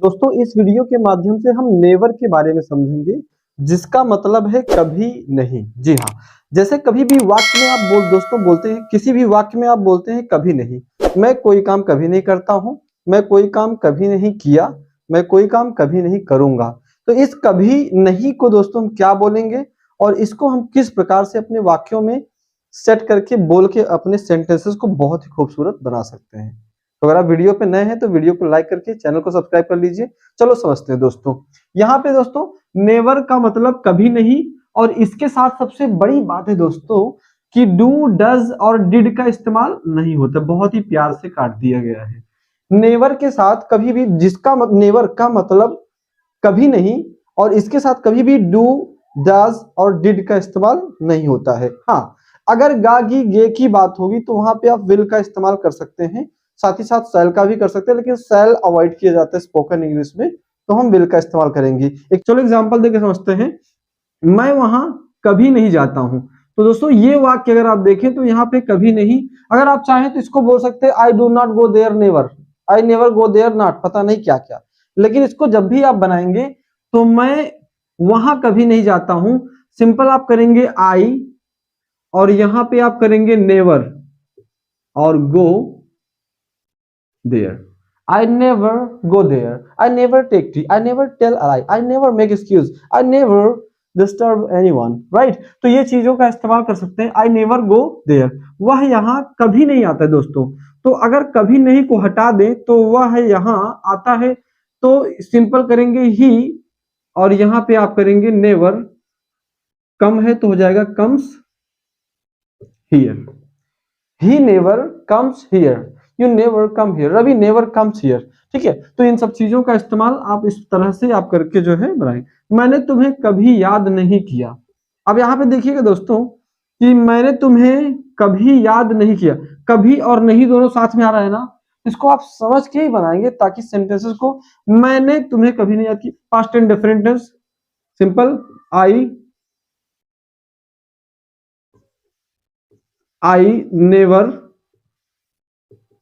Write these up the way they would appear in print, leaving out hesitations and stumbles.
दोस्तों इस वीडियो के माध्यम से हम नेवर के बारे में समझेंगे, जिसका मतलब है कभी नहीं। जी हाँ, जैसे कभी भी वाक्य में आप दोस्तों बोलते हैं, किसी भी वाक्य में आप बोलते हैं कभी नहीं। मैं कोई काम कभी नहीं करता हूं, मैं कोई काम कभी नहीं किया, मैं कोई काम कभी नहीं करूंगा। तो इस कभी नहीं को दोस्तों हम क्या बोलेंगे और इसको हम किस प्रकार से अपने वाक्यों में सेट करके बोल के अपने सेंटेंसेस को बहुत ही खूबसूरत बना सकते हैं। तो अगर आप वीडियो पे नए हैं तो वीडियो को लाइक करके चैनल को सब्सक्राइब कर लीजिए। चलो समझते हैं दोस्तों। यहाँ पे दोस्तों नेवर का मतलब कभी नहीं, और इसके साथ सबसे बड़ी बात है दोस्तों कि डू, डज और डिड का इस्तेमाल नहीं होता। बहुत ही प्यार से काट दिया गया है। नेवर के साथ कभी भी नेवर का मतलब कभी नहीं, और इसके साथ कभी भी डू, डज और डिड का इस्तेमाल नहीं होता है। हाँ, अगर गा गी गे की बात होगी तो वहां पे आप विल का इस्तेमाल कर सकते हैं, साथ ही साथ सेल का भी कर सकते हैं, लेकिन सेल अवॉइड किया जाता है स्पोकन इंग्लिश में, तो हम विल का इस्तेमाल करेंगे। एक चलो एग्जांपल देके समझते हैं। मैं वहां कभी नहीं जाता हूं। तो दोस्तों ये वाक्य अगर आप देखें तो यहाँ पे कभी नहीं, अगर आप चाहें तो इसको बोल सकते हैं I do not go there never, I never go there not, पता नहीं क्या क्या। लेकिन इसको जब भी आप बनाएंगे तो मैं वहां कभी नहीं जाता हूं, सिंपल आप करेंगे आई, और यहां पे आप करेंगे नेवर और go there. I never go there. I never take tea. I never tell a lie. I never make excuse. I never disturb anyone. Right? तो ये चीजों का इस्तेमाल कर सकते हैं। I never go there. वह यहाँ कभी नहीं आता है दोस्तों। तो अगर कभी नहीं को हटा दें तो वह यहाँ आता है, तो सिंपल करेंगे ही, और यहाँ पे आप करेंगे नेवर। कम है तो हो जाएगा comes here. He never comes here. You never come here. Ravi never comes here. ठीक है, तो इन सब चीजों का इस्तेमाल आप इस तरह से आप करके जो है बनाएं। मैंने तुम्हें कभी याद नहीं किया। अब यहाँ पे देखिएगा दोस्तों कि मैंने तुम्हें कभी याद नहीं किया। कभी और नहीं दोनों साथ में आ रहा है ना, इसको आप समझ के ही बनाएंगे ताकि सेंटेंसेस को, मैंने तुम्हें कभी नहीं याद किया, past and different tense, simple I never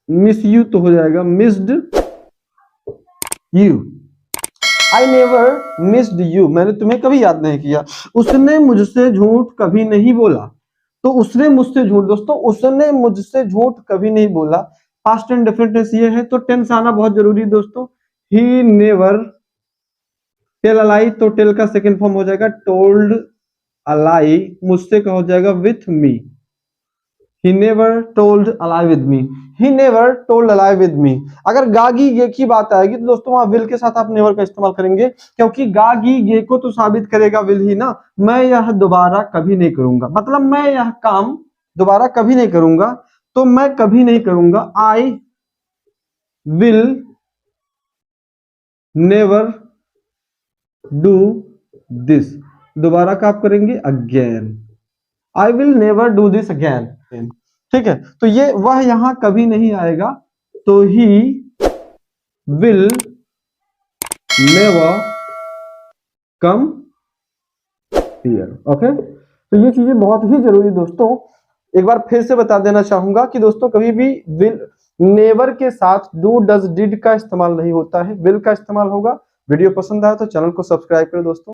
miss you, तो हो जाएगा missed you. I never missed you, मैंने तुम्हें कभी याद नहीं किया। उसने मुझसे झूठ कभी नहीं बोला। तो उसने मुझसे झूठ, दोस्तों उसने मुझसे झूठ कभी नहीं बोला, पास्ट एंड डिफरेंट टेंस ये है, तो टेंस आना बहुत जरूरी है दोस्तों। ही नेवर टेल अ लाई, तो टेल का सेकंड फॉर्म हो जाएगा टोल्ड अ लाई, मुझसे का हो जाएगा with me. He never told a lie with me. He never told a lie with me. अगर गागी गे की बात आएगी तो दोस्तों वहां विल के साथ आप नेवर का इस्तेमाल करेंगे, क्योंकि गागी गे को तो साबित करेगा विल ही ना। मैं यह दोबारा कभी नहीं करूंगा, मतलब मैं यह काम दोबारा कभी नहीं करूंगा, तो मैं कभी नहीं करूंगा। I will never do this, दोबारा का आप करेंगे again. I will never do this again. ठीक है, तो ये वह यहां कभी नहीं आएगा, तो he will never come here. Okay, तो ये चीजें बहुत ही जरूरी दोस्तों। एक बार फिर से बता देना चाहूंगा कि दोस्तों कभी भी विल नेवर के साथ डू, डज, डिड का इस्तेमाल नहीं होता है, विल का इस्तेमाल होगा। वीडियो पसंद आया तो चैनल को सब्सक्राइब करें दोस्तों।